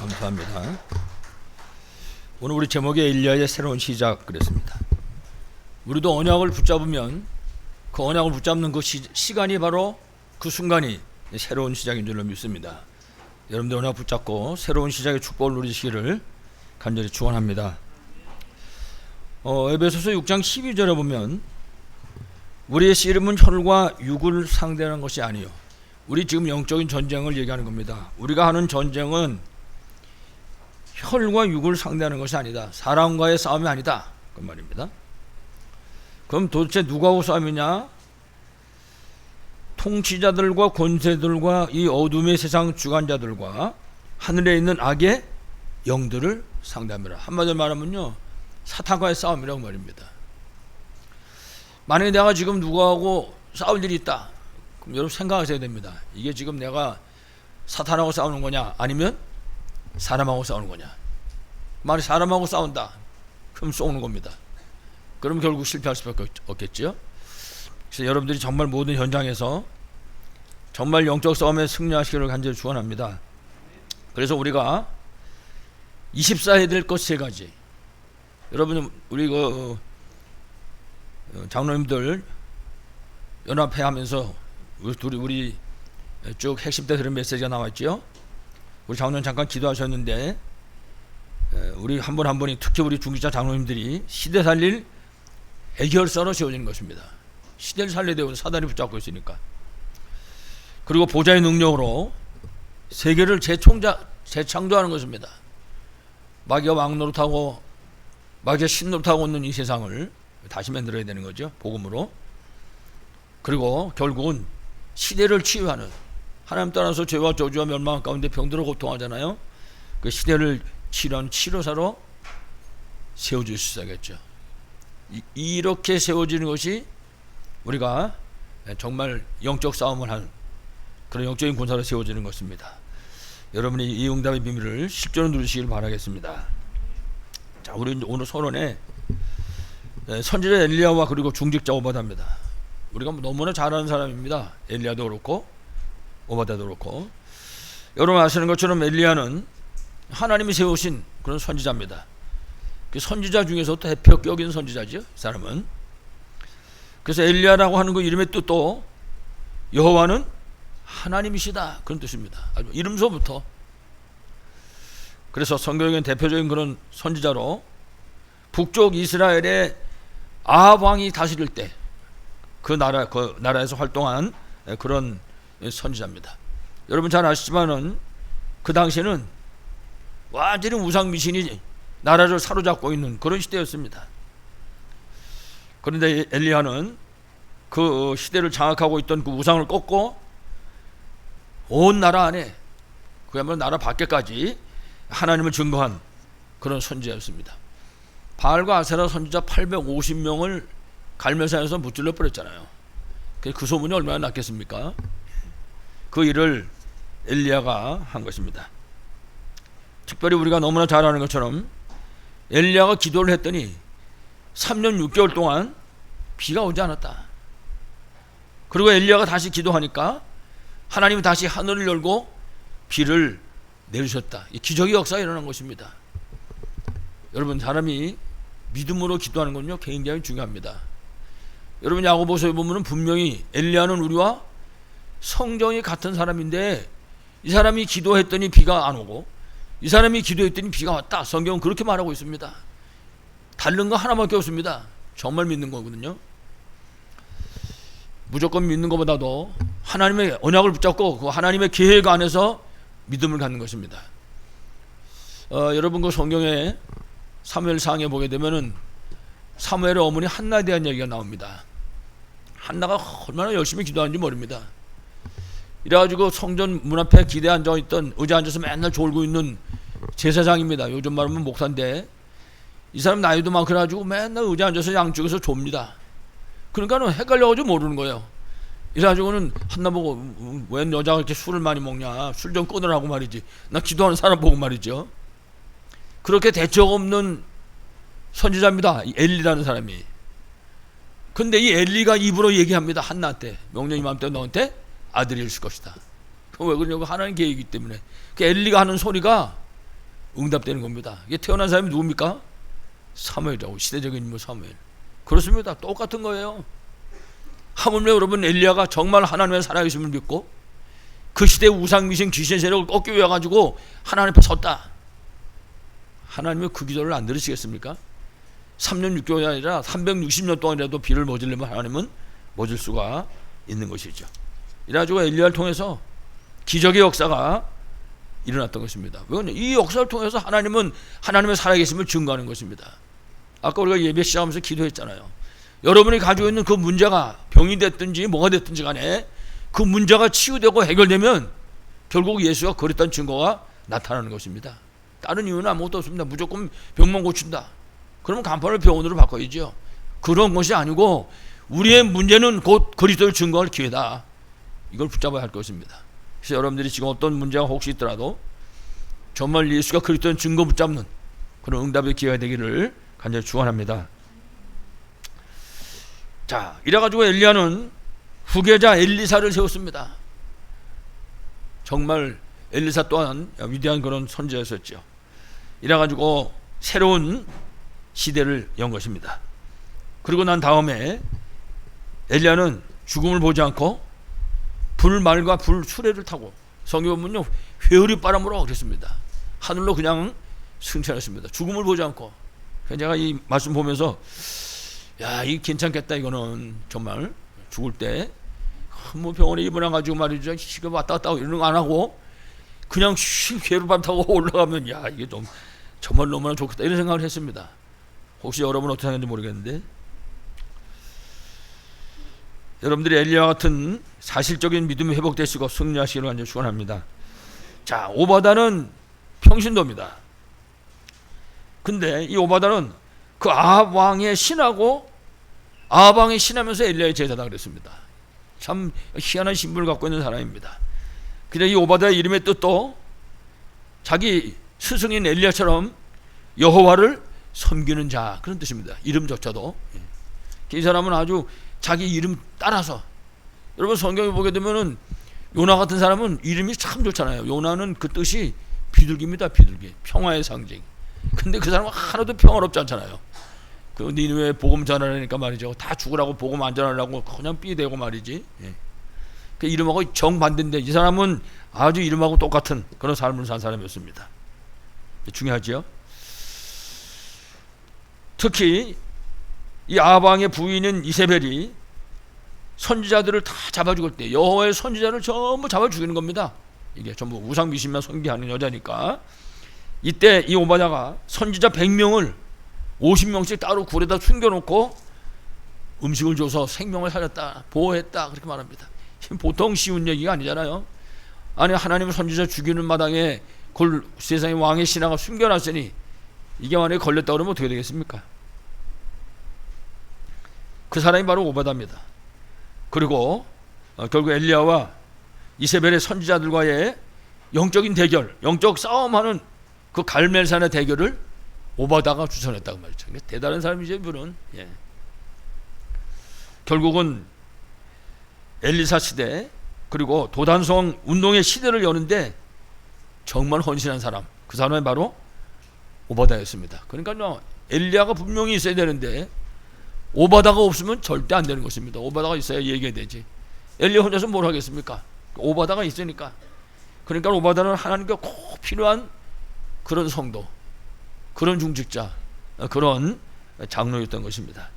감사합니다. 오늘 우리 제목이 엘리야의 새로운 시작 그랬습니다. 우리도 언약을 붙잡으면 그 언약을 붙잡는 그 시간이 바로 그 순간이 새로운 시작인 줄로 믿습니다. 여러분들 언약 붙잡고 새로운 시작의 축복을 누리시기를 간절히 축원합니다. 에베소서 6장 12절에 보면 우리의 씨름은 혈과 육을 상대하는 것이 아니요, 우리 지금 영적인 전쟁을 얘기하는 겁니다. 우리가 하는 전쟁은 혈과 육을 상대하는 것이 아니다. 사람과의 싸움이 아니다, 그 말입니다. 그럼 도대체 누구하고 싸움이냐? 통치자들과 권세들과 이 어둠의 세상 주관자들과 하늘에 있는 악의 영들을 상대합니다. 한마디로 말하면요, 사탄과의 싸움이라고 말입니다. 만약에 내가 지금 누구하고 싸울 일이 있다, 그럼 여러분 생각하셔야 됩니다. 이게 지금 내가 사탄하고 싸우는 거냐, 아니면 사람하고 싸우는 거냐. 만약 사람하고 싸운다, 그럼 쏘는 겁니다. 그럼 결국 실패할 수밖에 없겠죠. 그래서 여러분들이 정말 모든 현장에서 정말 영적 싸움에 승리하시기를 간절히 축원합니다. 그래서 우리가 24해야 될 것 세 가지. 여러분, 우리 장로님들 연합회 하면서 우리 쭉 핵심 때 들은 메시지가 나왔죠. 우리 장로님 잠깐 기도하셨는데, 우리 한 분 한 분이, 특히 우리 중직자 장로님들이 시대 살릴 해결사로 세워지는 것입니다. 시대를 살려야 되고 사단이 붙잡고 있으니까. 그리고 보좌의 능력으로 세계를 재창조하는 것입니다. 마귀가 왕노릇하고 마귀가 신노릇하고 있는 이 세상을 다시 만들어야 되는 거죠, 복음으로. 그리고 결국은 시대를 치유하는, 하나님 따라서 죄와 저주와 멸망 가운데 병들어 고통하잖아요. 그 시대를 치료하는 치료사로 세워질 수 있어야겠죠. 이렇게 세워지는 것이 우리가 정말 영적 싸움을 하는 그런 영적인 군사로 세워지는 것입니다. 여러분이 이 응답의 비밀을 실제로 누리시길 바라겠습니다. 자, 우리 오늘 서론에 선지자 엘리야와 그리고 중직자 오바다입니다. 우리가 너무나 잘 아는 사람입니다. 엘리야도 그렇고 오바다도 그렇고. 여러분 아시는 것처럼 엘리야는 하나님이 세우신 그런 선지자입니다. 그 선지자 중에서 또 대표격인 선지자죠, 이 사람은. 그래서 엘리야라고 하는 그 이름의 뜻도 여호와는 하나님이시다, 그런 뜻입니다. 이름서부터. 그래서 성경에는 대표적인 그런 선지자로 북쪽 이스라엘의 아합 왕이 다스릴 때 그 나라에서 활동한 그런 선지자입니다. 여러분 잘 아시지만은 그 당시에는 완전히 우상 미신이 나라를 사로잡고 있는 그런 시대였습니다. 그런데 엘리야는 그 시대를 장악하고 있던 그 우상을 꺾고 온 나라 안에, 그야말로 나라 밖에까지 하나님을 증거한 그런 선지자였습니다. 바알과 아세라 선지자 850명을 갈멜산에서 무찔러 버렸잖아요. 그 소문이 얼마나 났겠습니까? 그 일을 엘리야가 한 것입니다. 특별히 우리가 너무나 잘 아는 것처럼 엘리야가 기도를 했더니 3년 6개월 동안 비가 오지 않았다. 그리고 엘리야가 다시 기도하니까 하나님이 다시 하늘을 열고 비를 내리셨다. 이 기적의 역사가 일어난 것입니다. 여러분, 사람이 믿음으로 기도하는 건요 굉장히 중요합니다. 여러분 야고보서에 보면 분명히 엘리야는 우리와 성정이 같은 사람인데 이 사람이 기도했더니 비가 안 오고 이 사람이 기도했더니 비가 왔다. 성경은 그렇게 말하고 있습니다. 다른 거 하나밖에 없습니다. 정말 믿는 거거든요. 무조건 믿는 것보다도 하나님의 언약을 붙잡고 그 하나님의 계획 안에서 믿음을 갖는 것입니다. 여러분 그 성경에 사무엘상에 보게 되면은 사무엘의 어머니 한나에 대한 얘기가 나옵니다. 한나가 얼마나 열심히 기도하는지 모릅니다. 이래가지고 성전 문 앞에 기대에 앉아있던, 의자에 앉아서 맨날 졸고 있는 제사장입니다. 요즘 말하면 목사인데 이 사람 나이도 많고 그래가지고 맨날 의자에 앉아서 양쪽에서 좁니다. 그러니까 헷갈려가지고 모르는 거예요. 이래가지고는 한나 보고, 웬 여자가 이렇게 술을 많이 먹냐, 술 좀 끊으라고 말이지. 나 기도하는 사람 보고 말이죠. 그렇게 대책 없는 선지자입니다, 이 엘리라는 사람이. 근데 이 엘리가 입으로 얘기합니다. 한나한테, 명령 이맘때 너한테 아들이 있을 것이다. 왜 그러냐고, 하나님 계획이기 때문에. 그 엘리가 하는 소리가 응답되는 겁니다. 이게 태어난 사람이 누굽니까? 사무엘이라고, 시대적인 인물 사무엘. 그렇습니다. 똑같은 거예요. 하물며 여러분 엘리야가 정말 하나님의 살아계심을 믿고 그 시대의 우상미신 귀신 세력을 꺾기 위해 가지고 하나님 앞에 섰다. 하나님이 그 기도를 안 들으시겠습니까? 3년 6개월이 아니라 360년 동안이라도 비를 맺으려면 하나님은 맺을 수가 있는 것이죠. 이래가지고 엘리야를 통해서 기적의 역사가 일어났던 것입니다. 왜냐하면 이 역사를 통해서 하나님은 하나님의 살아계심을 증거하는 것입니다. 아까 우리가 예배 시작하면서 기도했잖아요. 여러분이 가지고 있는 그 문제가 병이 됐든지 뭐가 됐든지 간에 그 문제가 치유되고 해결되면 결국 예수가 그랬다는 증거가 나타나는 것입니다. 다른 이유는 아무것도 없습니다. 무조건 병만 고친다. 그러면 간판을 병원으로 바꿔야죠. 그런 것이 아니고 우리의 문제는 곧 그리스도를 증거할 기회다. 이걸 붙잡아야 할 것입니다. 그래서 여러분들이 지금 어떤 문제가 혹시 있더라도 정말 예수가 그리스도를 증거 붙잡는 그런 응답의 기회가 되기를 간절히 축원합니다. 자, 이래가지고 엘리야는 후계자 엘리사를 세웠습니다. 정말 엘리사 또한 위대한 그런 선지자였었죠. 이래가지고 새로운 시대를 연 것입니다. 그리고 난 다음에 엘리야는 죽음을 보지 않고 불말과 불수레를 타고, 성경 보면요 회오리 바람으로 그랬습니다. 하늘로 그냥 승천했습니다. 죽음을 보지 않고. 제가 이 말씀 보면서 야, 이 괜찮겠다. 이거는 정말 죽을 때 뭐 병원에 입원해가지고 말이죠, 지금 왔다 갔다 하고 이런 거 안 하고 그냥 회오리 바람 타고 올라가면 야, 이게 좀 정말 너무나 좋겠다 이런 생각을 했습니다. 혹시 여러분 어떻게 생각하는지 모르겠는데, 여러분들이 엘리야 같은 사실적인 믿음이 회복되시고 승리하시기를 간절히 축원합니다. 자, 오바다는 평신도입니다. 근데 이 오바다는 그 아합 왕의 신하고 아합 왕의 신하면서 엘리야의 제자다 그랬습니다. 참 희한한 신분을 갖고 있는 사람입니다. 근데 이 오바다의 이름의 뜻도 자기 스승인 엘리야처럼 여호와를 섬기는 자, 그런 뜻입니다. 이름조차도. 이 사람은 아주 자기 이름 따라서, 여러분 성경에 보게 되면은 요나 같은 사람은 이름이 참 좋잖아요. 요나는 그 뜻이 비둘기입니다. 비둘기, 평화의 상징. 근데 그 사람은 하나도 평화롭지 않잖아요. 그 니느웨 복음 전하려니까 말이죠, 다 죽으라고 복음 안 전하려고 그냥 삐대고 말이지. 그 이름하고 정반대인데 이 사람은 아주 이름하고 똑같은 그런 삶을 산 사람이었습니다. 중요하죠. 특히 이 아합 왕의 부인인 이세벨이 선지자들을 다 잡아 죽을 때 여호와의 선지자를 전부 잡아 죽이는 겁니다. 이게 전부 우상 미신만 선기하는 여자니까. 이때 이 오바다가 선지자 100명을 50명씩 따로 굴에다 숨겨놓고 음식을 줘서 생명을 살렸다, 보호했다, 그렇게 말합니다. 보통 쉬운 얘기가 아니잖아요. 아니, 하나님의 선지자 죽이는 마당에 그걸 세상의 왕의 신하가 숨겨놨으니 이게 만약에 걸렸다 그러면 어떻게 되겠습니까? 그 사람이 바로 오바다입니다. 그리고 결국 엘리야와 이세벨의 선지자들과의 영적인 대결, 영적 싸움하는 그 갈멜산의 대결을 오바다가 주선했다고 말이죠. 대단한 사람이죠, 이분은. 결국은 엘리사 시대, 그리고 도단성 운동의 시대를 여는데 정말 헌신한 사람, 그 사람이 바로 오바다였습니다. 그러니까 엘리야가 분명히 있어야 되는데 오바다가 없으면 절대 안 되는 것입니다. 오바다가 있어야 얘기가 되지. 엘리야 혼자서 뭘 하겠습니까? 오바다가 있으니까. 그러니까 오바다는 하나님께 꼭 필요한 그런 성도, 그런 중직자, 그런 장로였던 것입니다.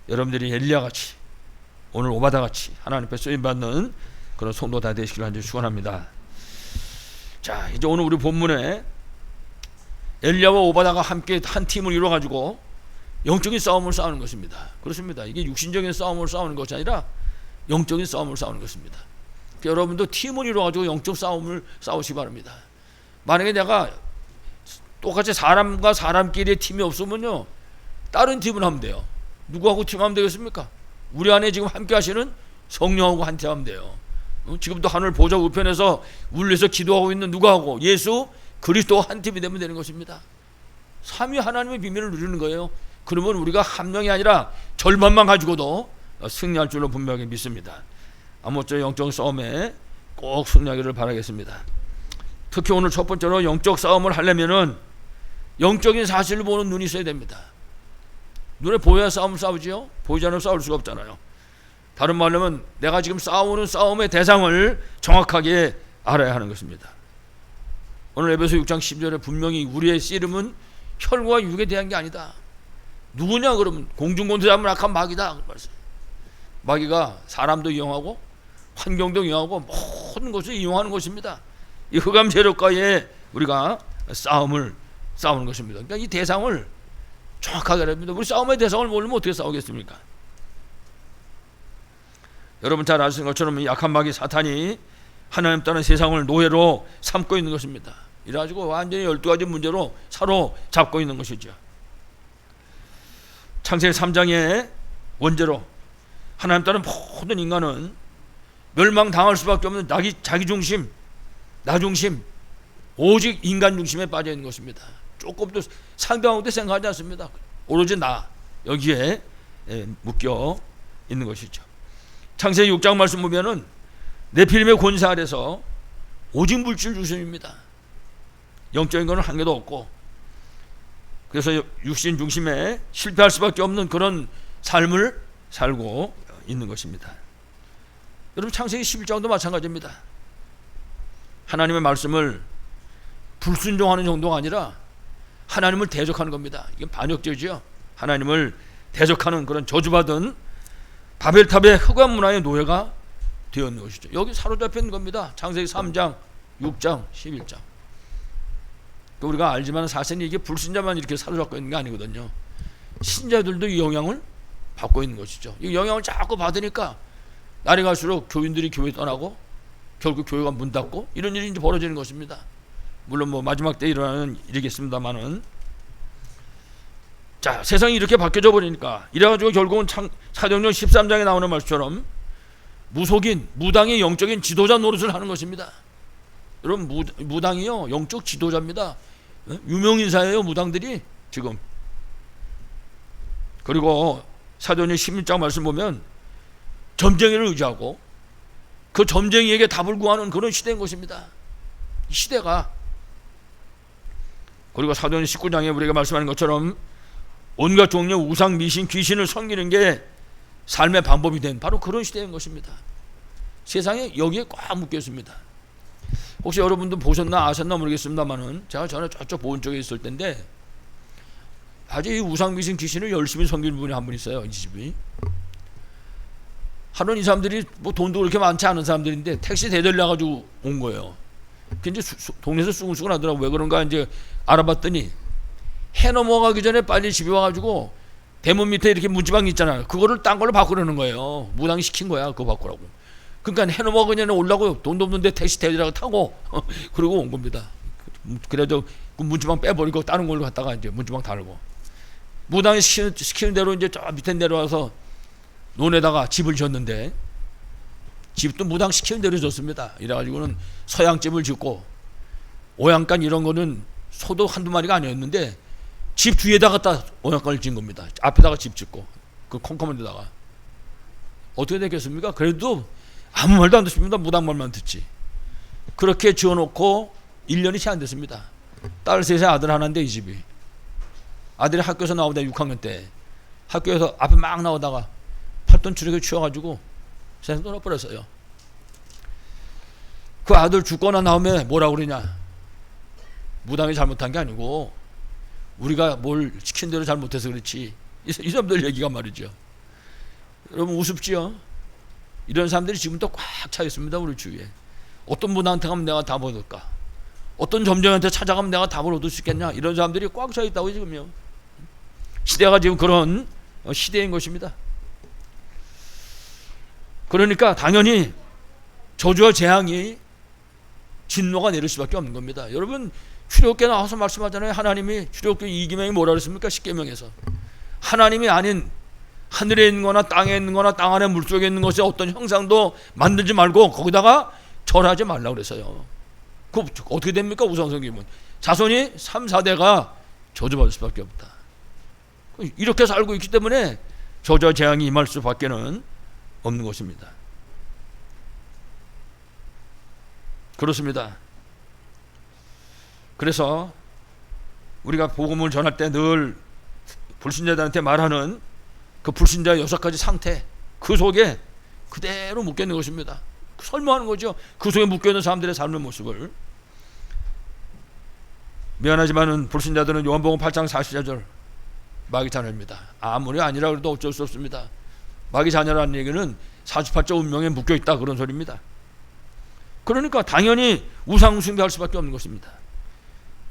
여러분들이 엘리야같이, 오늘 오바다같이 하나님 앞에 쓰임받는 그런 성도 다 되시기를 간절히 축원합니다. 자, 이제 오늘 우리 본문에 엘리야와 오바다가 함께 한 팀을 이루어가지고 영적인 싸움을 싸우는 것입니다. 그렇습니다. 이게 육신적인 싸움을 싸우는 것이 아니라 영적인 싸움을 싸우는 것입니다. 여러분도 팀을 이루어가지고 영적 싸움을 싸우시기 바랍니다. 만약에 내가 똑같이 사람과 사람끼리의 팀이 없으면요, 다른 팀을 하면 돼요. 누구하고 팀하면 되겠습니까? 우리 안에 지금 함께 하시는 성령하고 한 팀하면 돼요. 지금도 하늘 보좌 우편에서 울려서 기도하고 있는 누구하고 예수 그리스도와 한 팀이 되면 되는 것입니다. 삼위 하나님의 비밀을 누리는 거예요. 그러면 우리가 한 명이 아니라 절반만 가지고도 승리할 줄로 분명히 믿습니다. 아무쪼록 영적 싸움에 꼭 승리하기를 바라겠습니다. 특히 오늘 첫 번째로 영적 싸움을 하려면은 영적인 사실을 보는 눈이 있어야 됩니다. 눈에 보여야 싸움을 싸우지요. 보이지 않으면 싸울 수가 없잖아요. 다른 말로 하면 내가 지금 싸우는 싸움의 대상을 정확하게 알아야 하는 것입니다. 오늘 에베소 6장 10절에 분명히 우리의 씨름은 혈과 육에 대한 게 아니다. 누구냐 그러면 공중권세 잡으면 악한 마귀다. 마귀가 사람도 이용하고 환경도 이용하고 모든 것을 이용하는 것입니다. 이 흑암 세력과의 우리가 싸우는 것입니다. 그러니까 이 대상을 정확하게 알아야 합니다. 우리 싸움의 대상을 모르면 어떻게 싸우겠습니까? 여러분 잘 아시는 것처럼 약한 마귀 사탄이 하나님 따른 세상을 노예로 삼고 있는 것입니다. 이래가지고 완전히 12가지 문제로 사로잡고 있는 것이죠. 창세기 3장의 원제로 하나님 따른 모든 인간은 멸망당할 수밖에 없는 자기 중심, 나 중심, 오직 인간 중심에 빠져 있는 것입니다. 조금도 상대방한테 생각하지 않습니다. 오로지 나 여기에 묶여 있는 것이죠. 창세기 6장 말씀 보면은 네필림의 권세 아래서 오직 물질 중심입니다. 영적인 것은 한 개도 없고, 그래서 육신 중심에 실패할 수밖에 없는 그런 삶을 살고 있는 것입니다. 여러분 창세기 11장도 마찬가지입니다. 하나님의 말씀을 불순종하는 정도가 아니라 하나님을 대적하는 겁니다. 이건 반역죄죠. 하나님을 대적하는 그런 저주받은 바벨탑의 흑암 문화의 노예가 되었는 것이죠. 여기 사로잡힌 겁니다. 창세기 3장, 6장, 11장. 우리가 알지만 사실은 이게 불신자만 이렇게 사로잡고 있는 게 아니거든요. 신자들도 이 영향을 받고 있는 것이죠. 이 영향을 자꾸 받으니까 날이 갈수록 교인들이 교회 떠나고 결국 교회가 문 닫고 이런 일이 이제 벌어지는 것입니다. 물론 뭐 마지막 때 일어나는 일이겠습니다만은, 자 세상이 이렇게 바뀌어져 버리니까 이래가지고 결국은 사도행전 13장에 나오는 말처럼 무속인, 무당이 영적인 지도자 노릇을 하는 것입니다. 여러분 무당이요 영적 지도자입니다. 유명인사예요 무당들이 지금. 그리고 사도행전 16장 말씀 보면 점쟁이를 의지하고 그 점쟁이에게 답을 구하는 그런 시대인 것입니다. 이 시대가. 그리고 사도행전 19장에 우리가 말씀하는 것처럼 온갖 종류 우상, 미신, 귀신을 섬기는 게 삶의 방법이 된 바로 그런 시대인 것입니다. 세상에 여기에 꽉 묶여 있습니다. 혹시 여러분도 보셨나 아셨나 모르겠습니다만은 제가 전에 저쪽 보은 쪽에 있을 텐데 아주 이 우상, 미신, 귀신을 열심히 섬기는 분이 한 분 있어요. 이 집이. 하루는 이 사람들이 뭐 돈도 그렇게 많지 않은 사람들인데 택시 대절려 가지고 온 거예요. 근데 동네에서 쑥쑥 하더라고. 왜 그런가 이제 알아봤더니 해 넘어가기 전에 빨리 집에 와가지고 대문 밑에 이렇게 문지방 있잖아요. 그거를 딴 걸로 바꾸려는 거예요. 무당이 시킨 거야. 그거 바꾸라고. 그러니까 해 넘어가기 전에 오려고 돈도 없는데 택시 대절하고 타고 그러고 온 겁니다. 그래도 그 문지방 빼버리고 다른 걸로 갔다가 이제 문지방 달고 무당이 시키는 대로 이제 저 밑에 내려와서 논에다가 집을 지었는데 집도 무당 시키는 대로 졌습니다. 이래가지고는 서양집을 짓고 오양간 이런 거는 소도 한두 마리가 아니었는데 집 뒤에다가 딱 오양간을 지은 겁니다. 앞에다가 집 짓고 그 컴컴한 데다가. 어떻게 됐겠습니까? 그래도 아무 말도 안 듣습니다. 무당 말만 듣지. 그렇게 지어놓고 1년이 채 안 됐습니다. 딸 셋에 아들 하나인데 이 집이. 아들이 학교에서 나오다 6학년 때 학교에서 앞에 막 나오다가 팔돈 추력에 취해가지고 세상 떠나버렸어요. 그 아들 죽거나 나오면 뭐라 그러냐, 무당이 잘못한 게 아니고 우리가 뭘 시킨 대로 잘못해서 그렇지. 이 사람들 얘기가 말이죠. 여러분 우습지요? 이런 사람들이 지금도 꽉 차 있습니다. 우리 주위에. 어떤 분한테 가면 내가 답을 얻을까, 어떤 점쟁이한테 찾아가면 내가 답을 얻을 수 있겠냐, 이런 사람들이 꽉 차 있다고 지금요. 시대가 지금 그런 시대인 것입니다. 그러니까 당연히 저주와 재앙이 진노가 내릴 수밖에 없는 겁니다. 여러분 출애굽기에 나와서 말씀하잖아요. 하나님이 출애굽기 2계명이 뭐라 그랬습니까? 10계명에서 하나님이 아닌 하늘에 있는 거나 땅에 있는 거나 땅 안에 물속에 있는 것에 어떤 형상도 만들지 말고 거기다가 절하지 말라고 그랬어요. 그 어떻게 됩니까? 우상성기면 자손이 3, 4대가 저주받을 수밖에 없다. 이렇게 살고 있기 때문에 저주와 재앙이 임할 수밖에는 없는 것입니다. 그렇습니다. 그래서 우리가 복음을 전할 때 늘 불신자들한테 말하는 그 불신자의 6가지 상태, 그 속에 그대로 묶여있는 것입니다. 설명하는 거죠. 그 속에 묶여있는 사람들의 삶의 모습을. 미안하지만은 불신자들은 요한복음 8장 44절 마귀 자녀입니다. 아무리 아니라 그래도 어쩔 수 없습니다. 마귀 자녀라는 얘기는 사주팔자 운명에 묶여있다, 그런 소리입니다. 그러니까 당연히 우상 숭배할 수밖에 없는 것입니다.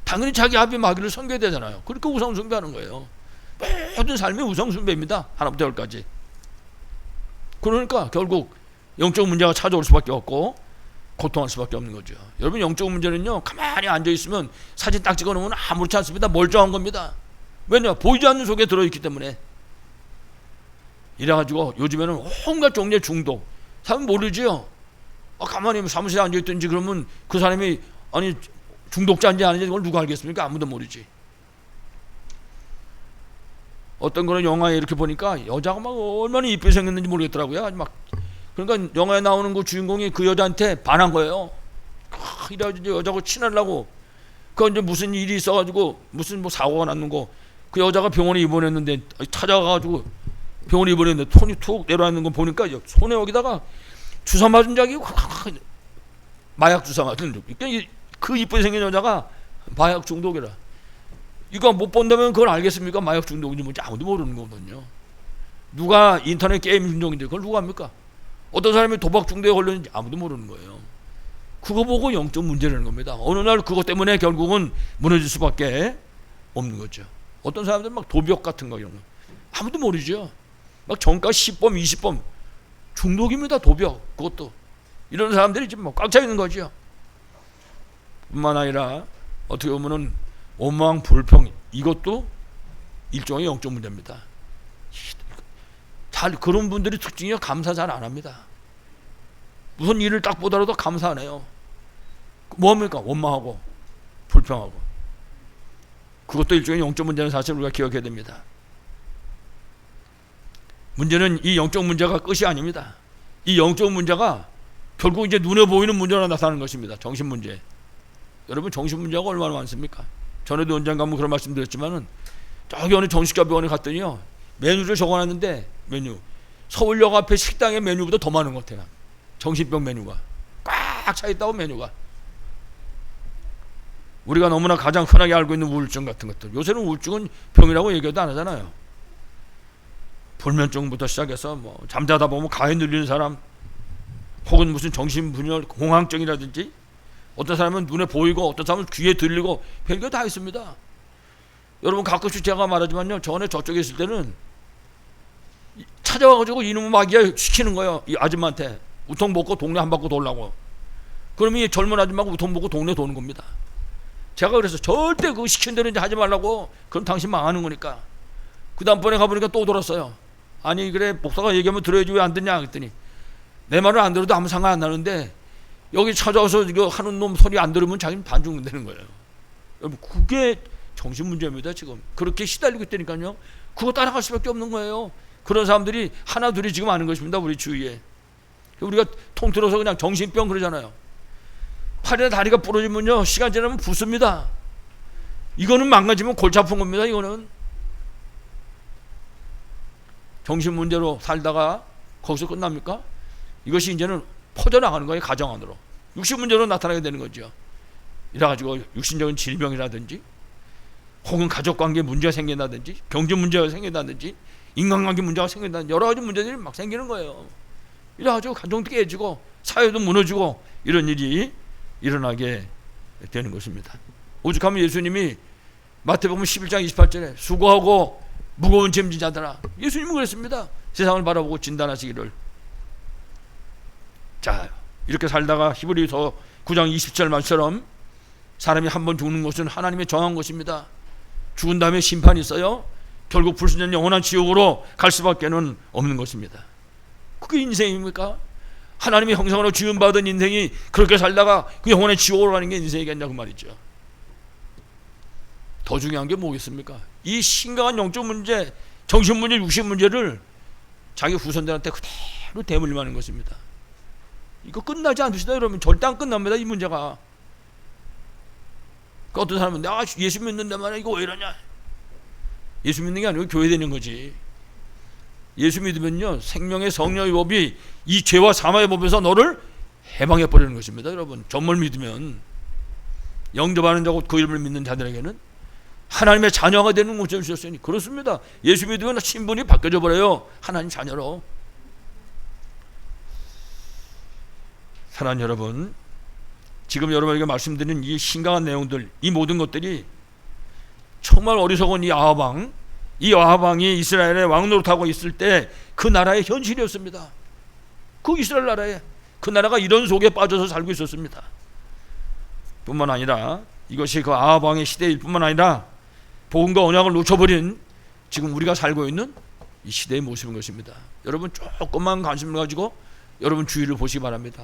당연히 자기 아비 마귀를 섬겨야 되잖아요. 그러니까 우상 숭배하는 거예요. 모든 삶이 우상 숭배입니다. 하나부터 열까지. 그러니까 결국 영적 문제가 찾아올 수밖에 없고 고통할 수밖에 없는 거죠. 여러분, 영적 문제는요, 가만히 앉아있으면 사진 딱 찍어놓으면 아무렇지 않습니다. 멀쩡한 겁니다. 왜냐? 보이지 않는 속에 들어있기 때문에. 이래가지고 요즘에는 온갖 종류의 중독, 사람 모르지요. 가만히 사무실에 앉아있든지 그러면 그 사람이 아니 중독자인지 아닌지 그걸 누가 알겠습니까? 아무도 모르지. 어떤 거는 영화에 이렇게 보니까 여자가 막 얼마나 이쁘게 생겼는지 모르겠더라고요. 막 그러니까 영화에 나오는 그 주인공이 그 여자한테 반한 거예요. 이래가지고 여자하고 친하려고. 그 이제 무슨 일이 있어가지고 무슨 뭐 사고가 났는 거. 그 여자가 병원에 입원했는데 찾아가가지고 병원에 입원했는데 손이 툭 내려앉는 거 보니까 손에 여기다가 주사 맞은 적이 마약 주사 맞은 적. 그러니까 그 이쁘게 생긴 여자가 마약 중독이라. 이거 못 본다면 그걸 알겠습니까? 마약 중독인지 뭔지 아무도 모르는 거거든요. 누가 인터넷 게임 중독인지 그걸 누가 합니까? 어떤 사람이 도박 중독에 걸렸는지 아무도 모르는 거예요. 그거 보고 영적 문제라는 겁니다. 어느 날 그것 때문에 결국은 무너질 수밖에 없는 거죠. 어떤 사람들은 막 도벽 같은 거 이런 거 아무도 모르죠. 막 정가 10범 20범 중독입니다. 도벽. 그것도 이런 사람들이 지금 꽉 차 있는 거죠. 뿐만 아니라 어떻게 보면은 원망 불평, 이것도 일종의 영적 문제입니다. 잘 그런 분들이 특징이 감사 잘 안 합니다. 무슨 일을 딱 보더라도 감사 안 해요. 뭡니까? 원망하고 불평하고. 그것도 일종의 영적 문제는 사실 우리가 기억해야 됩니다. 문제는 이 영적 문제가 끝이 아닙니다. 이 영적 문제가 결국 이제 눈에 보이는 문제로 나타나는 것입니다. 정신 문제. 여러분, 정신 문제가 얼마나 많습니까? 전에도 언젠가 한번 그런 말씀 드렸지만은 저기 어느 정신과 병원에 갔더니요, 메뉴를 적어놨는데 메뉴 서울역 앞에 식당의 메뉴보다 더 많은 것 같아요. 정신병 메뉴가 꽉 차 있다고. 메뉴가 우리가 너무나 가장 흔하게 알고 있는 우울증 같은 것들, 요새는 우울증은 병이라고 얘기도 안 하잖아요. 불면증부터 시작해서 뭐 잠자다 보면 가해 눌리는 사람, 혹은 무슨 정신분열 공황증이라든지, 어떤 사람은 눈에 보이고 어떤 사람은 귀에 들리고 별게 다 있습니다. 여러분, 가끔씩 제가 말하지만요, 전에 저쪽에 있을 때는 찾아와가지고 이놈의 마귀야 시키는 거예요. 이 아줌마한테 우통 벗고 동네 한 바퀴 돌라고. 그러면 이 젊은 아줌마가 우통 벗고 동네 도는 겁니다. 제가 그래서 절대 그거 시킨 대로 이제 하지 말라고. 그럼 당신 망하는 거니까. 그 다음번에 가보니까 또 돌았어요. 아니 그래, 목사가 얘기하면 들어야지 왜 안 듣냐 그랬더니, 내 말을 안 들어도 아무 상관 안 나는데 여기 찾아와서 이거 하는 놈 소리 안 들으면 자기는 반죽되는 거예요. 여러분, 그게 정신 문제입니다. 지금 그렇게 시달리고 있다니까요. 그거 따라갈 수밖에 없는 거예요. 그런 사람들이 하나 둘이 지금 아는 것입니다. 우리 주위에. 우리가 통틀어서 그냥 정신병 그러잖아요. 팔이나 다리가 부러지면요, 시간 지나면 붓습니다. 이거는 망가지면 골치 아픈 겁니다. 이거는 정신 문제로 살다가 거기서 끝납니까? 이것이 이제는 퍼져나가는 거예요. 가정 안으로. 육신 문제로 나타나게 되는 거죠. 이래가지고 육신적인 질병이라든지, 혹은 가족관계 문제가 생긴다든지, 경제 문제가 생긴다든지, 인간관계 문제가 생긴다든지, 여러 가지 문제들이 막 생기는 거예요. 이래가지고 가정도 깨지고 사회도 무너지고 이런 일이 일어나게 되는 것입니다. 오죽하면 예수님이 마태복음 11장 28절에 수고하고 무거운 짐진 자들아, 예수님은 그랬습니다. 세상을 바라보고 진단하시기를. 자, 이렇게 살다가 히브리서 9장 20절 말처럼 사람이 한 번 죽는 것은 하나님의 정한 것입니다. 죽은 다음에 심판이 있어요. 결국 불순전 영원한 지옥으로 갈 수밖에는 없는 것입니다. 그게 인생입니까? 하나님의 형상으로 지음받은 인생이 그렇게 살다가 그 영원의 지옥으로 가는 게 인생이겠냐 그 말이죠. 더 중요한 게 뭐겠습니까? 이 심각한 영적 문제, 정신 문제, 육신 문제를 자기 후손들한테 그대로 대물림하는 것입니다. 이거 끝나지 않으시다 여러분. 절대 안 끝납니다. 이 문제가. 그 어떤 사람은 내가 예수 믿는데 말이야 이거 왜 이러냐. 예수 믿는 게 아니고 교회 되는 거지. 예수 믿으면요 생명의 성령의 법이 이 죄와 사망의 법에서 너를 해방해 버리는 것입니다. 여러분 정말 믿으면 영접하는 자고 그 이름을 믿는 자들에게는 하나님의 자녀가 되는 것을 주셨으니 그렇습니다. 예수 믿으면 신분이 바뀌어져 버려요. 하나님 자녀로. 사랑하는 여러분, 지금 여러분에게 말씀드린 이 심각한 내용들, 이 모든 것들이 정말 어리석은 이 아합왕이 이스라엘의 왕 노릇하고 있을 때 그 나라의 현실이었습니다. 그 이스라엘 나라에 그 나라가 이런 속에 빠져서 살고 있었습니다. 뿐만 아니라 이것이 그 아합왕의 시대일 뿐만 아니라 복음과 언약을 놓쳐버린 지금 우리가 살고 있는 이 시대의 모습인 것입니다. 여러분 조금만 관심을 가지고 여러분 주위를 보시기 바랍니다.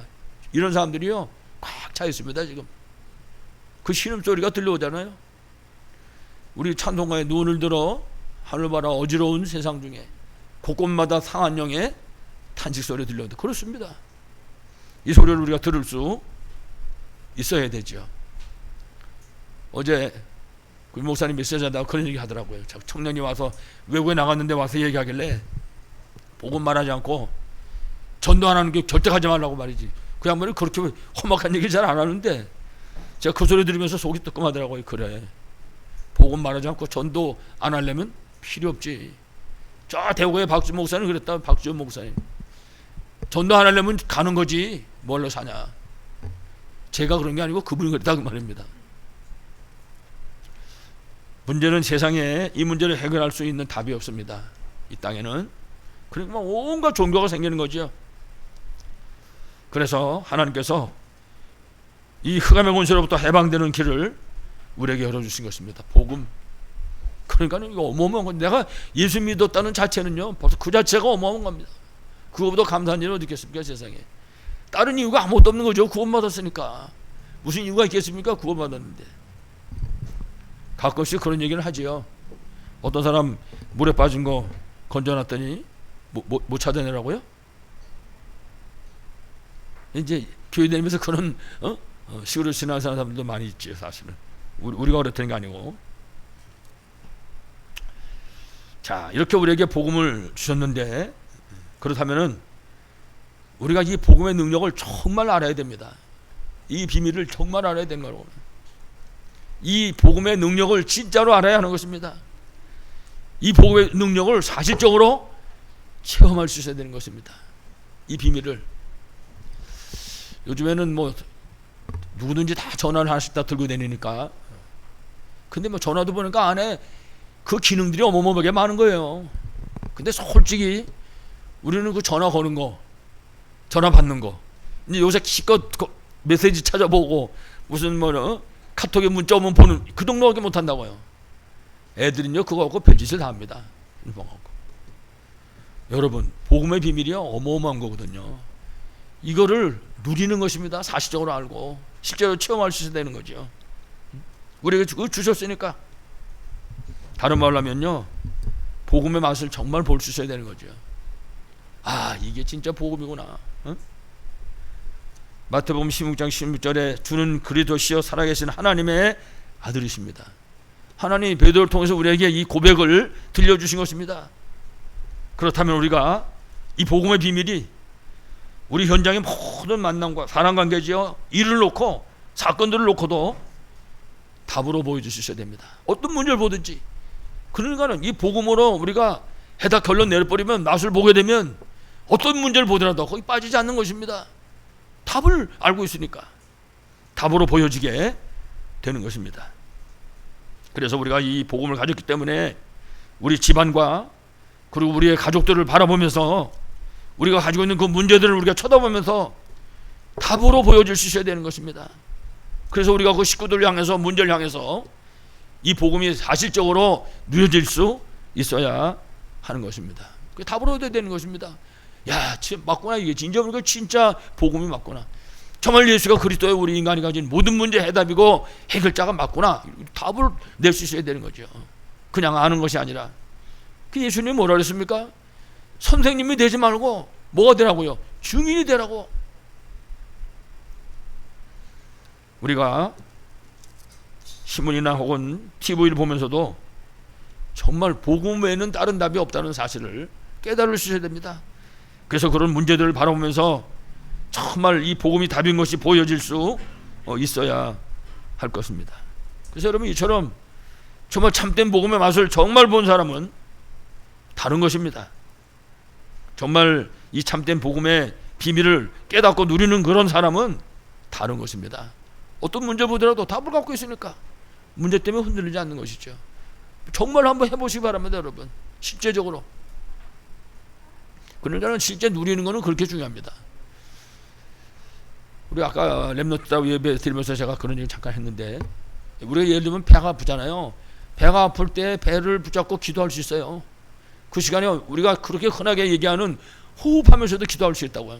이런 사람들이요 꽉 차 있습니다. 지금 그 신음소리가 들려오잖아요. 우리 찬송가에 눈을 들어 하늘 봐라 어지러운 세상 중에 곳곳마다 상한 영의 탄식 소리 들려오는데 그렇습니다. 이 소리를 우리가 들을 수 있어야 되죠. 어제 그 목사님 메시지하다가 그런 얘기 하더라고요. 청년이 와서 외국에 나갔는데 와서 얘기하길래 복음 말하지 않고 전도 안 하는 게 절대 가지 말라고 말이지. 그 양반이 그렇게 험악한 얘기 잘 안 하는데 제가 그 소리 들으면서 속이 뜨끔하더라고요. 그래 복음 말하지 않고 전도 안 하려면 필요 없지. 저 대구의 박주현 목사는 그랬다. 박주현 목사님 전도 안 하려면 가는 거지 뭘로 사냐. 제가 그런 게 아니고 그분이 그랬다 그 말입니다. 문제는 세상에 이 문제를 해결할 수 있는 답이 없습니다. 이 땅에는. 그러니까 온갖 종교가 생기는 거죠. 그래서 하나님께서 이 흑암의 권세로부터 해방되는 길을 우리에게 열어주신 것입니다. 복음. 그러니까 이거 어마어마한 겁니다. 내가 예수 믿었다는 자체는요 벌써 그 자체가 어마어마한 겁니다. 그거보다 감사한 일은 어디 있겠습니까 세상에. 다른 이유가 아무것도 없는 거죠. 구원받았으니까. 무슨 이유가 있겠습니까? 구원받았는데. 가끔씩 그런 얘기를 하지요. 어떤 사람 물에 빠진 거 건져놨더니 못 찾아내라고요? 이제 교회 다니면서 그런 식으로 지나는 사람들도 많이 있지 사실은. 우리가 그랬던 게 아니고. 자 이렇게 우리에게 복음을 주셨는데 그렇다면은 우리가 이 복음의 능력을 정말 알아야 됩니다. 이 비밀을 정말 알아야 되는 거라고. 이 복음의 능력을 진짜로 알아야 하는 것입니다. 이 복음의 능력을 사실적으로 체험할 수 있어야 되는 것입니다. 이 비밀을. 요즘에는 뭐 누구든지 다 전화를 하나씩 다 들고 다니니까. 근데 뭐 전화도 보니까 안에 그 기능들이 어마어마하게 많은 거예요. 근데 솔직히 우리는 그 전화 거는 거, 전화 받는 거, 이제 요새 기껏 메시지 찾아보고 무슨 뭐 카톡에 문자 오면 보는 그 정도밖에 못 한다고요. 애들은요 그거 갖고 별짓을 다 합니다. 여러분 복음의 비밀이요 어마어마한 거거든요. 이거를 누리는 것입니다. 사실적으로 알고 실제로 체험할 수 있어야 되는 거죠. 우리에게 그거 주셨으니까. 다른 말로 하면요 복음의 맛을 정말 볼 수 있어야 되는 거죠. 아 이게 진짜 복음이구나. 응? 마태복음 16장 16절에 주는 그리스도시여 살아계신 하나님의 아들이십니다. 하나님이 베드로를 통해서 우리에게 이 고백을 들려주신 것입니다. 그렇다면 우리가 이 복음의 비밀이 우리 현장의 모든 만남과 사람관계지요 일을 놓고 사건들을 놓고도 답으로 보여주셔야 됩니다. 어떤 문제를 보든지. 그러니까는 이 복음으로 우리가 해답 결론 내려버리면 맛을 보게 되면 어떤 문제를 보더라도 거기 빠지지 않는 것입니다. 답을 알고 있으니까 답으로 보여지게 되는 것입니다. 그래서 우리가 이 복음을 가졌기 때문에 우리 집안과 그리고 우리의 가족들을 바라보면서 우리가 가지고 있는 그 문제들을 우리가 쳐다보면서 답으로 보여줄 수 있어야 되는 것입니다. 그래서 우리가 그 식구들을 향해서 문제를 향해서 이 복음이 사실적으로 누려질 수 있어야 하는 것입니다. 그게 답으로 돼야 되는 것입니다. 야, 맞구나. 이게 진짜 우리가 진짜 복음이 맞구나. 정말 예수가 그리스도의 우리 인간이 가진 모든 문제 해답이고 해결자가 맞구나. 답을 낼 수 있어야 되는 거죠. 그냥 아는 것이 아니라. 그 예수님이 뭐라 그랬습니까? 선생님이 되지 말고 뭐가 되라고요? 증인이 되라고. 신문이나 혹은 TV를 보면서도 정말 복음 외에는 다른 답이 없다는 사실을 깨달을 수 있어야 됩니다. 그래서 그런 문제들을 바라보면서 정말 이 복음이 답인 것이 보여질 수 있어야 할 것입니다. 그래서 여러분, 이처럼 정말 참된 복음의 맛을 정말 본 사람은 다른 것입니다. 정말 이 참된 복음의 비밀을 깨닫고 누리는 그런 사람은 다른 것입니다. 어떤 문제 보더라도 답을 갖고 있으니까 문제 때문에 흔들리지 않는 것이죠. 정말 한번 해보시기 바랍니다, 여러분. 실제적으로. 그러니까 실제 누리는 것은 그렇게 중요합니다. 우리 아까 렘넌트 예배 드리면서 제가 그런 얘기 잠깐 했는데, 우리가 예를 들면 배가 아프잖아요. 배가 아플 때 배를 붙잡고 기도할 수 있어요. 그 시간에 우리가 그렇게 흔하게 얘기하는 호흡하면서도 기도할 수 있다고요.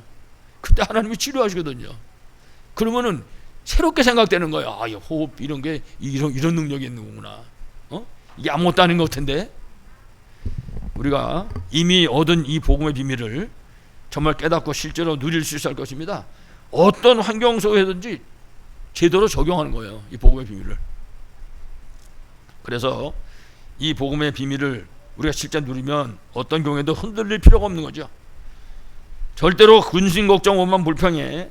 그때 하나님이 치료하시거든요. 그러면은 새롭게 생각되는 거예요. 아, 호흡 이런 게 이런 능력이 있는 거구나. 이게 아무것도 아닌 것 같은데. 우리가 이미 얻은 이 복음의 비밀을 정말 깨닫고 실제로 누릴 수 있을 것입니다. 어떤 환경 속에든지 제대로 적용하는 거예요, 이 복음의 비밀을. 그래서 이 복음의 비밀을 우리가 실제 누리면 어떤 경우에도 흔들릴 필요가 없는 거죠. 절대로 근심 걱정 원만 불평에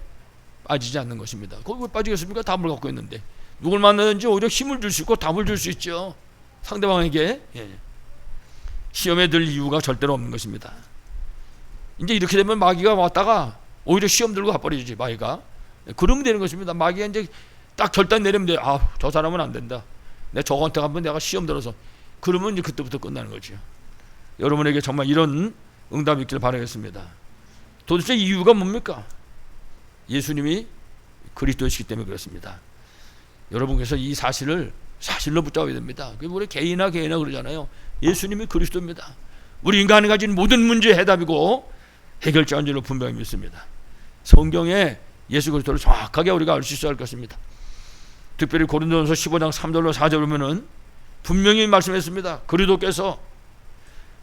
빠지지 않는 것입니다. 거기 왜 빠지겠습니까? 답을 갖고 있는데. 누굴 만나든지 오히려 힘을 줄 수 있고 답을 줄 수 있죠, 상대방에게. 시험에 들 이유가 절대로 없는 것입니다. 이제 이렇게 되면 마귀가 왔다가 오히려 시험 들고 가버리지, 마귀가. 그러면 되는 것입니다. 마귀가 이제 딱 결단 내리면 돼. 아, 저 사람은 안 된다. 저한테 한번 내가 시험 들어서. 그러면 이제 그때부터 끝나는 거죠. 여러분에게 정말 이런 응답이 있기를 바라겠습니다. 도대체 이유가 뭡니까? 예수님이 그리스도이시기 때문에 그렇습니다. 여러분께서 이 사실로 붙잡아야 됩니다. 우리 개인아 그러잖아요. 예수님이 그리스도입니다. 우리 인간이 가진 모든 문제의 해답이고 해결자인 줄로 분명히 믿습니다. 성경에 예수 그리스도를 정확하게 우리가 알 수 있어야 할 것입니다. 특별히 고린도전서 15장 3절로 4절 보면은 분명히 말씀했습니다. 그리스도께서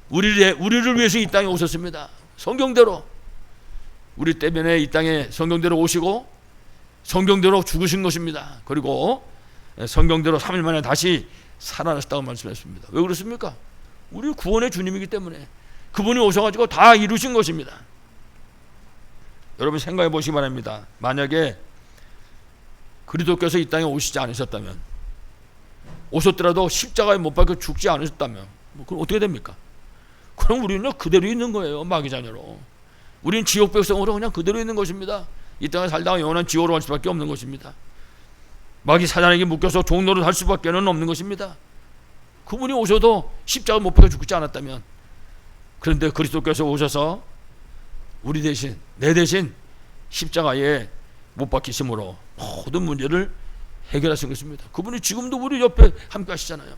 우리를 위해서 이 땅에 오셨습니다. 성경대로 우리 때문에 이 땅에 성경대로 오시고 성경대로 죽으신 것입니다. 그리고 성경대로 3일 만에 다시 살아나셨다고 말씀했습니다. 왜 그렇습니까? 우리 구원의 주님이기 때문에 그분이 오셔가지고 다 이루신 것입니다. 여러분 생각해 보시기 바랍니다. 만약에 그리스도께서 이 땅에 오시지 않으셨다면, 오셨더라도 십자가에 못 박혀 죽지 않으셨다면, 그럼 어떻게 됩니까? 그럼 우리는 그대로 있는 거예요, 마귀 자녀로. 우리는 지옥 백성으로 그냥 그대로 있는 것입니다. 이 땅에 살다가 영원한 지옥으로 갈 수밖에 없는 것입니다. 마귀 사단에게 묶여서 종노릇 할 수밖에 없는 것입니다. 그분이 오셔도 십자가 못 박혀 죽지 않았다면. 그런데 그리스도께서 오셔서 우리 대신, 내 대신 십자가에 못 박히심으로 모든 문제를 해결하신 것입니다. 그분이 지금도 우리 옆에 함께 하시잖아요.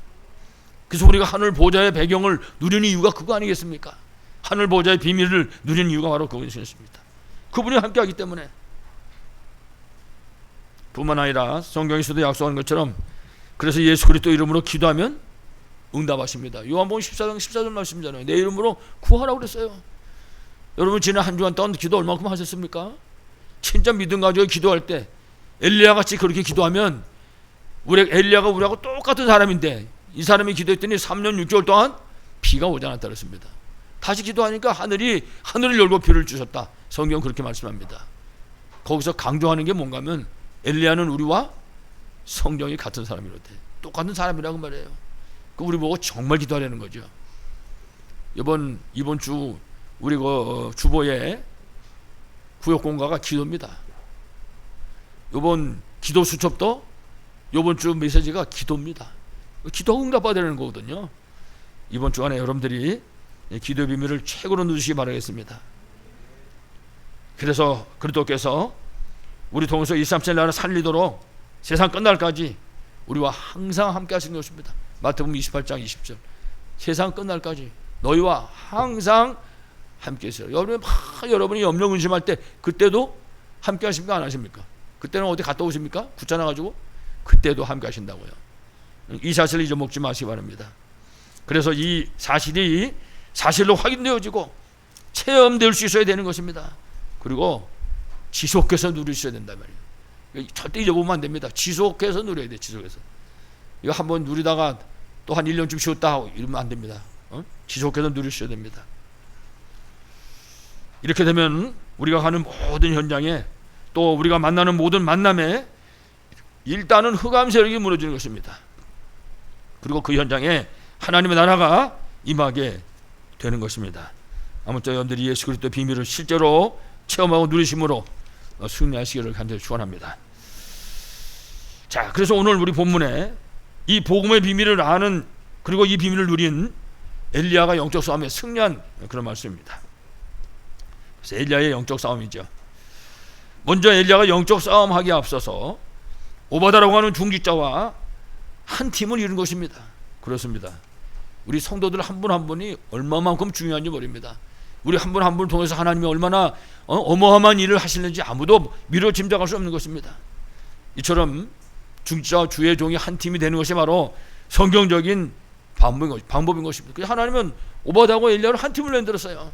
그래서 우리가 하늘 보좌의 배경을 누리는 이유가 그거 아니겠습니까? 하늘 보좌의 비밀을 누리는 이유가 바로 그것이었습니다. 그분이 함께 하기 때문에. 뿐만 아니라 성경에서도 약속하는 것처럼, 그래서 예수 그리스도 이름으로 기도하면 응답하십니다. 요한복음 14장 14절 말씀이잖아요. 내 이름으로 구하라고 그랬어요. 여러분 지난 한 주간 동안 기도 얼마큼 하셨습니까? 진짜 믿음 가지고 기도할 때 엘리야 같이 그렇게 기도하면, 엘리야가 우리하고 똑같은 사람인데 이 사람이 기도했더니 3년 6개월 동안 비가 오지 않았다 그랬습니다. 다시 기도하니까 하늘을 열고 비를 주셨다. 성경은 그렇게 말씀합니다. 거기서 강조하는 게 뭔가 하면 엘리야는 우리와 성경이 같은 사람이로대. 똑같은 사람이라고 말해요. 우리 보고 정말 기도하려는 거죠. 이번 주 우리 주보의 구역 공가가 기도입니다. 이번 기도 수첩도 이번 주 메시지가 기도입니다. 기도가 응답받아야 거거든요. 이번 주간에 여러분들이 기도의 비밀을 최고로 누리시기 바라겠습니다. 그래서 그리스도께서 우리 통해서 237 나라를 살리도록 세상 끝날까지 우리와 항상 함께 하시는 것입니다. 마태복음 28장 20절. 세상 끝날까지 너희와 항상 함께 있어요. 여러분이 염려 근심할 때 그때도 함께 하십니까? 안 하십니까? 그때는 어디 갔다 오십니까? 귀찮아가지고? 그때도 함께 하신다고요. 이 사실을 잊어먹지 마시기 바랍니다. 그래서 이 사실이 사실로 확인되어지고 체험될 수 있어야 되는 것입니다. 그리고 지속해서 누릴 수 있어야 된단 말이에요. 절대 잊어보면 안 됩니다. 지속해서 누려야 돼요. 지속해서. 이거 한번 누리다가 또 한 1년쯤 쉬었다 하고 이러면 안 됩니다. 지속해서 누리셔야 됩니다. 이렇게 되면 우리가 가는 모든 현장에 또 우리가 만나는 모든 만남에 일단은 흑암 세력이 무너지는 것입니다. 그리고 그 현장에 하나님의 나라가 임하게 되는 것입니다. 아무쪼록 여러분들이 예수 그리스도의 비밀을 실제로 체험하고 누리심으로 승리하시기를 간절히 축원합니다. 자, 그래서 오늘 우리 본문에 이 복음의 비밀을 아는 그리고 이 비밀을 누린 엘리야가 영적 싸움에 승리한 그런 말씀입니다. 그래서 엘리야의 영적 싸움이죠. 먼저 엘리야가 영적 싸움하기에 앞서서 오바다라고 하는 중직자와 한 팀을 이룬 것입니다. 그렇습니다. 우리 성도들 한 분 한 분이 얼마만큼 중요한지 모릅니다. 우리 한 분 한 분을 통해서 하나님이 얼마나 어마어마한 일을 하시는지 아무도 미뤄 짐작할 수 없는 것입니다. 이처럼 중직자와 주의 종이 한 팀이 되는 것이 바로 성경적인 방법인 것입니다. 그래서 하나님은 오바다하고 엘리야를 한 팀을 만들었어요.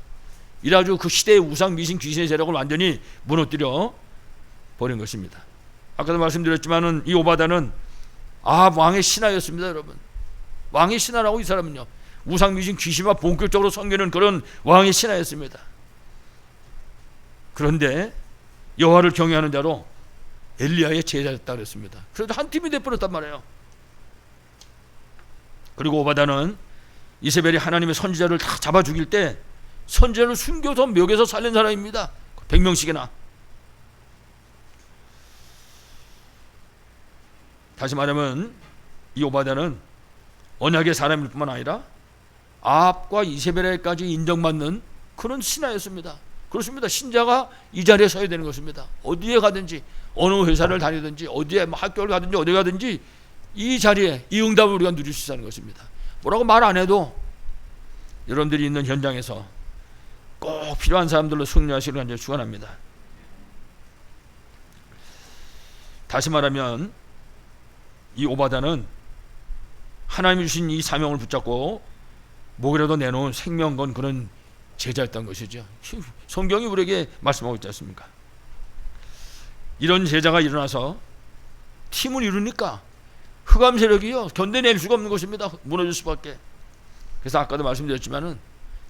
이래가지고 그 시대의 우상 미신 귀신의 세력을 완전히 무너뜨려 버린 것입니다. 아까도 말씀드렸지만은 이 오바다는 왕의 신하였습니다. 여러분, 왕의 신하라고 이 사람은요, 우상 미신 귀신과 본격적으로 섬기는 그런 왕의 신하였습니다. 그런데 여호와를 경외하는 자로 엘리야의 제자였다 그랬습니다. 그래도 한 팀이 돼버렸단 말이에요. 그리고 오바다는 이세벨이 하나님의 선지자를 다 잡아 죽일 때 선지자를 숨겨서 묘에서 살린 사람입니다. 100명씩이나. 다시 말하면 이 오바다는 언약의 사람일 뿐만 아니라 아합과 이세벨에까지 인정받는 그런 신하였습니다. 그렇습니다. 신자가 이 자리에 서야 되는 것입니다. 어디에 가든지, 어느 회사를 다니든지, 어디에 학교를 가든지, 어디 가든지 이 자리에 이 응답을 우리가 누릴 수 있다는 것입니다. 뭐라고 말 안 해도 여러분들이 있는 현장에서 꼭 필요한 사람들로 승리하시기를 간절히 축원합니다. 다시 말하면 이 오바다는 하나님이 주신 이 사명을 붙잡고 목이라도 내놓은 생명 건 그런 제자였던 것이죠. 성경이 우리에게 말씀하고 있지 않습니까? 이런 제자가 일어나서 팀을 이루니까 흑암 세력이요 견뎌낼 수가 없는 것입니다. 무너질 수밖에. 그래서 아까도 말씀드렸지만은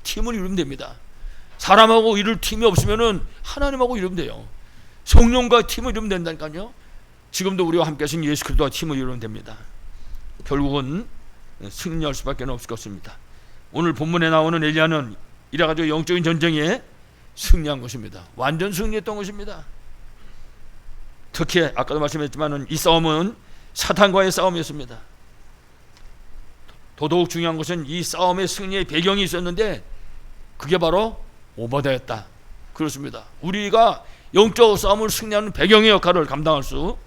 팀을 이루면 됩니다. 사람하고 이룰 팀이 없으면은 하나님하고 이루면 돼요. 성령과 팀을 이루면 된다니까요. 지금도 우리와 함께 하신 예수 그리스도와 팀을 이루면 됩니다. 결국은 승리할 수밖에 없을 것입니다. 오늘 본문에 나오는 엘리야는 이래가지고 영적인 전쟁에 승리한 것입니다. 완전 승리했던 것입니다. 특히 아까도 말씀했지만 이 싸움은 사탄과의 싸움이었습니다. 더더욱 중요한 것은 이 싸움의 승리의 배경이 있었는데 그게 바로 오바다였다. 그렇습니다. 우리가 영적 싸움을 승리하는 배경의 역할을 감당할 수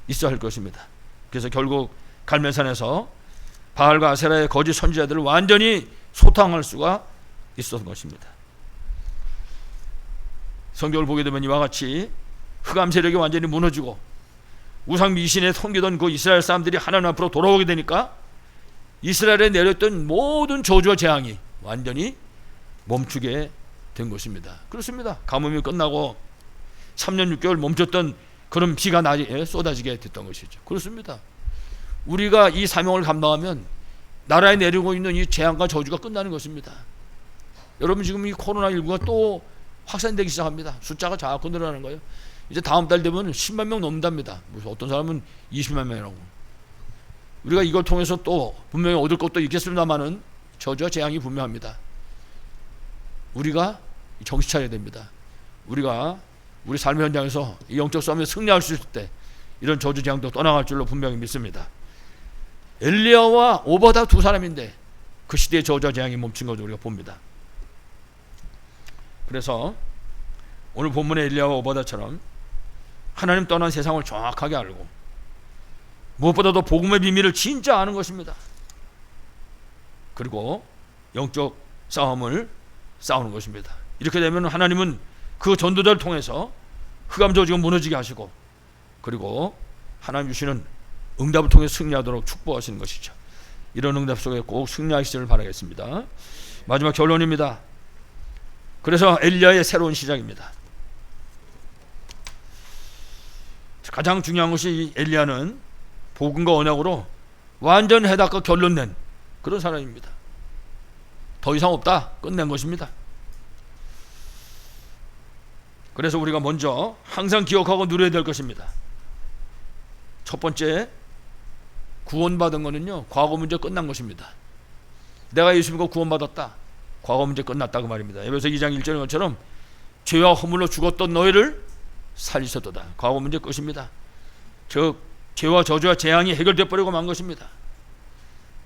있어야 할 것입니다. 그래서 결국 갈멜산에서 바알과 아세라의 거짓 선지자들을 완전히 소탕할 수가 있었던 것입니다. 성경을 보게 되면 이와 같이 흑암 세력이 완전히 무너지고 우상 미신에 섬기던 그 이스라엘 사람들이 하나님 앞으로 돌아오게 되니까 이스라엘에 내렸던 모든 저주와 재앙이 완전히 멈추게 된 것입니다. 그렇습니다. 가뭄이 끝나고 3년 6개월 멈췄던 그런 비가 쏟아지게 됐던 것이죠. 그렇습니다. 우리가 이 사명을 감당하면 나라에 내리고 있는 이 재앙과 저주가 끝나는 것입니다. 여러분 지금 이 코로나19가 또 확산되기 시작합니다. 숫자가 자꾸 늘어나는 거예요. 이제 다음 달 되면 10만 명 넘는답니다. 어떤 사람은 20만 명이라고. 우리가 이걸 통해서 또 분명히 얻을 것도 있겠습니다만은 저주와 재앙이 분명합니다. 우리가 정신 차려야 됩니다. 우리가 우리 삶의 현장에서 이 영적 싸움에 승리할 수 있을 때 이런 저주 재앙도 떠나갈 줄로 분명히 믿습니다. 엘리야와 오바다 두 사람인데 그 시대의 저주와 재앙이 멈춘 것을 우리가 봅니다. 그래서 오늘 본문의 엘리야와 오바다처럼 하나님 떠난 세상을 정확하게 알고 무엇보다도 복음의 비밀을 진짜 아는 것입니다. 그리고 영적 싸움을 싸우는 것입니다. 이렇게 되면 하나님은 그 전도자를 통해서 흑암 저주가 무너지게 하시고 그리고 하나님 주시는 응답을 통해 승리하도록 축복하시는 것이죠. 이런 응답 속에 꼭 승리하시기를 바라겠습니다. 마지막 결론입니다. 그래서 엘리야의 새로운 시작입니다. 가장 중요한 것이 엘리야는 복음과 언약으로 완전 해답과 결론 낸 그런 사람입니다. 더 이상 없다, 끝낸 것입니다. 그래서 우리가 먼저 항상 기억하고 누려야 될 것입니다. 첫 번째, 구원받은 것은요, 과거 문제 끝난 것입니다. 내가 예수 믿고 구원받았다, 과거 문제 끝났다 그 말입니다. 에베소 2장 1절인 것처럼 죄와 허물로 죽었던 너희를 살리셨도다. 과거 문제 끝입니다. 즉 죄와 저주와 재앙이 해결되어 버리고 만 것입니다.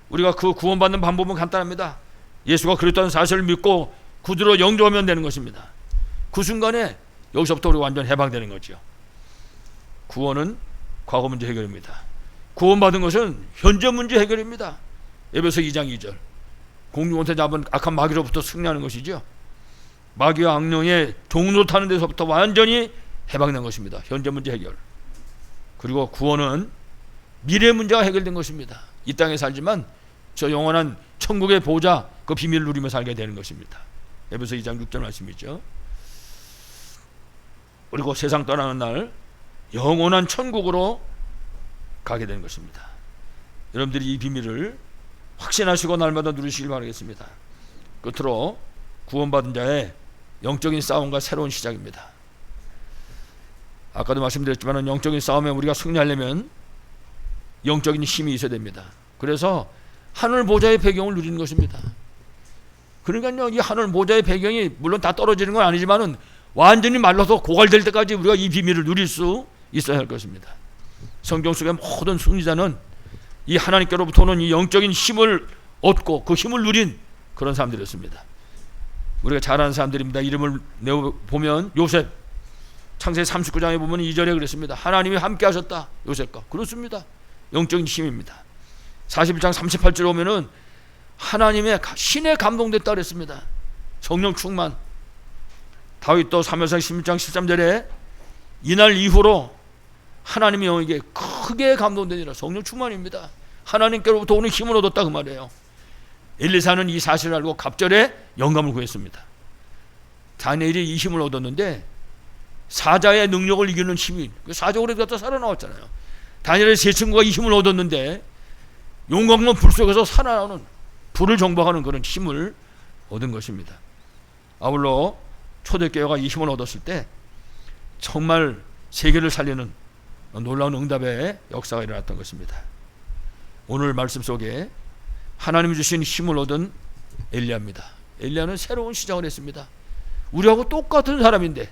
우리가 그 구원받는 방법은 간단합니다. 예수가 그랬다는 사실을 믿고 구주로 영접하면 되는 것입니다. 그 순간에 여기서부터 우리가 완전 해방되는 거죠. 구원은 과거 문제 해결입니다. 구원받은 것은 현재 문제 해결입니다. 에베소 2장 2절, 공중원태 잡은 악한 마귀로부터 승리하는 것이죠. 마귀와 악령의 종노릇하는 데서부터 완전히 해방된 것입니다. 현재 문제 해결. 그리고 구원은 미래 문제가 해결된 것입니다. 이 땅에 살지만 저 영원한 천국의 보좌, 그 비밀을 누리며 살게 되는 것입니다. 에베소 2장 6절 말씀이죠. 그리고 세상 떠나는 날 영원한 천국으로 가게 되는 것입니다. 여러분들이 이 비밀을 확신하시고 날마다 누리시길 바라겠습니다. 끝으로 구원받은 자의 영적인 싸움과 새로운 시작입니다. 아까도 말씀드렸지만 영적인 싸움에 우리가 승리하려면 영적인 힘이 있어야 됩니다. 그래서 하늘 보좌의 배경을 누리는 것입니다. 그러니까요, 이 하늘 보좌의 배경이 물론 다 떨어지는 건 아니지만은 완전히 말라서 고갈될 때까지 우리가 이 비밀을 누릴 수 있어야 할 것입니다. 성경 속의 모든 승리자는 이 하나님께로부터 오는 이 영적인 힘을 얻고 그 힘을 누린 그런 사람들이었습니다. 우리가 잘 아는 사람들입니다. 이름을 내어보면 요셉, 창세기 39장에 보면 2절에 그랬습니다. 하나님이 함께 하셨다, 요셉과. 그렇습니다. 영적인 힘입니다. 41장 38절에 오면은 하나님의 신에 감동됐다 그랬습니다. 성령 충만. 다윗도 사무엘상 16장 13절에 이날 이후로 하나님의 영에게 크게 감동되니라. 성령 충만입니다. 하나님께로부터 오는 힘을 얻었다 그 말이에요. 엘리사는 이 사실을 알고 갑절에 영감을 구했습니다. 다니엘이 이 힘을 얻었는데 사자의 능력을 이기는 힘이, 사자오래 갖다 살아나왔잖아요. 다니엘의 세 친구가 이 힘을 얻었는데 용광로 불 속에서 살아나오는, 불을 정복하는 그런 힘을 얻은 것입니다. 아울러 초대교회가 이 힘을 얻었을 때 정말 세계를 살리는 놀라운 응답의 역사가 일어났던 것입니다. 오늘 말씀 속에 하나님이 주신 힘을 얻은 엘리야입니다. 엘리야는 새로운 시작을 했습니다. 우리하고 똑같은 사람인데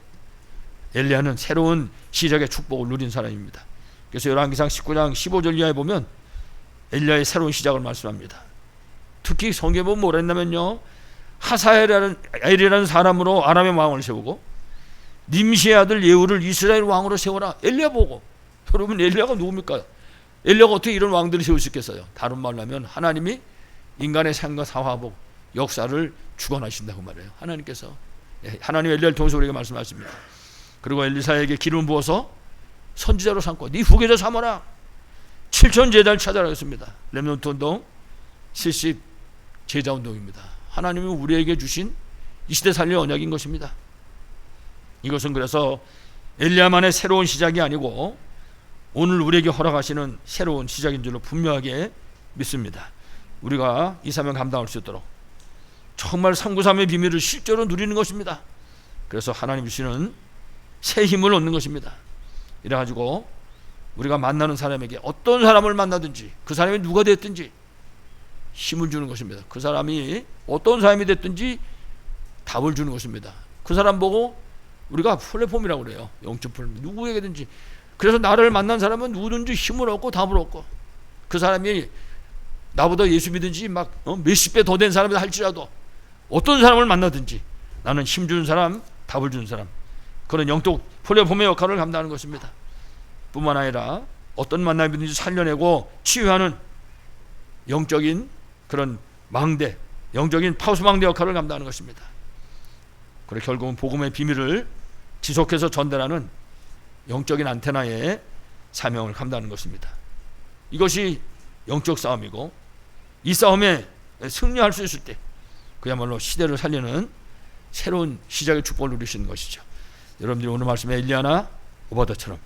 엘리야는 새로운 시작의 축복을 누린 사람입니다. 그래서 열왕기상 19장 15절 이하에 보면 엘리야의 새로운 시작을 말씀합니다. 특히 성경에 보면 뭐라 했냐면요, 하사엘이라는 사람으로 아람의 왕을 세우고 님시의 아들 예후를 이스라엘 왕으로 세워라. 엘리야 보고. 여러분, 엘리야가 누굽니까? 엘리야가 어떻게 이런 왕들을 세울 수 있겠어요? 다른 말로 하면 하나님이 인간의 삶과 사화복 역사를 주관하신다고 말해요. 하나님께서, 하나님 엘리야를 통해서 우리에게 말씀하십니다. 그리고 엘리사에게 기름 부어서 선지자로 삼고 네 후계자 삼아라. 7천 제자를 찾아라 했습니다. 렘넌트 운동 70 제자 운동입니다. 하나님이 우리에게 주신 이 시대 살릴 언약인 것입니다. 이것은 그래서 엘리야만의 새로운 시작이 아니고 오늘 우리에게 허락하시는 새로운 시작인 줄로 분명하게 믿습니다. 우리가 이 사명 감당할 수 있도록 정말 393의 비밀을 실제로 누리는 것입니다. 그래서 하나님 주시는 새 힘을 얻는 것입니다. 이래가지고 우리가 만나는 사람에게 어떤 사람을 만나든지 그 사람이 누가 됐든지 힘을 주는 것입니다. 그 사람이 어떤 사람이 됐든지 답을 주는 것입니다. 그 사람 보고 우리가 플랫폼이라고 그래요. 영적 플랫폼. 누구에게든지. 그래서 나를 만난 사람은 누구든지 힘을 얻고 답을 얻고, 그 사람이 나보다 예수 믿은지 막 몇십 배 더 된 사람이다 할지라도 어떤 사람을 만나든지 나는 힘 주는 사람, 답을 주는 사람, 그런 영적 플랫폼의 역할을 감당하는 것입니다. 뿐만 아니라 어떤 만남이든지 살려내고 치유하는 영적인 그런 망대, 영적인 파수망대 역할을 감당하는 것입니다. 그리고 결국은 복음의 비밀을 지속해서 전달하는 영적인 안테나의 사명을 감당하는 것입니다. 이것이 영적 싸움이고, 이 싸움에 승리할 수 있을 때 그야말로 시대를 살리는 새로운 시작의 축복을 누리시는 것이죠. 여러분들이 오늘 말씀에 엘리야나 오바다처럼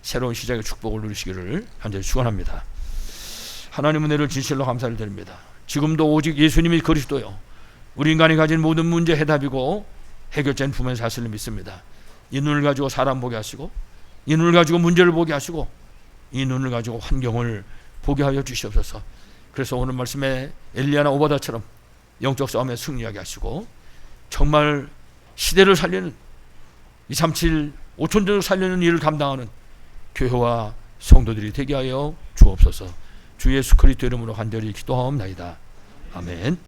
새로운 시작의 축복을 누리시기를 간절히 축원합니다. 하나님 은혜를 진실로 감사를 드립니다. 지금도 오직 예수님이 그리스도요, 우리 인간이 가진 모든 문제 해답이고 해결자인 분명히 사실을 믿습니다. 이 눈을 가지고 사람 보게 하시고, 이 눈을 가지고 문제를 보게 하시고, 이 눈을 가지고 환경을 보게 하여 주시옵소서. 그래서 오늘 말씀에 엘리야나 오바다처럼 영적 싸움에 승리하게 하시고, 정말 시대를 살리는 237 5천대를 살리는 일을 감당하는 교회와 성도들이 되게 하여 주옵소서. 주 예수 그리스도 이름으로 간절히 기도하옵나이다. 아멘.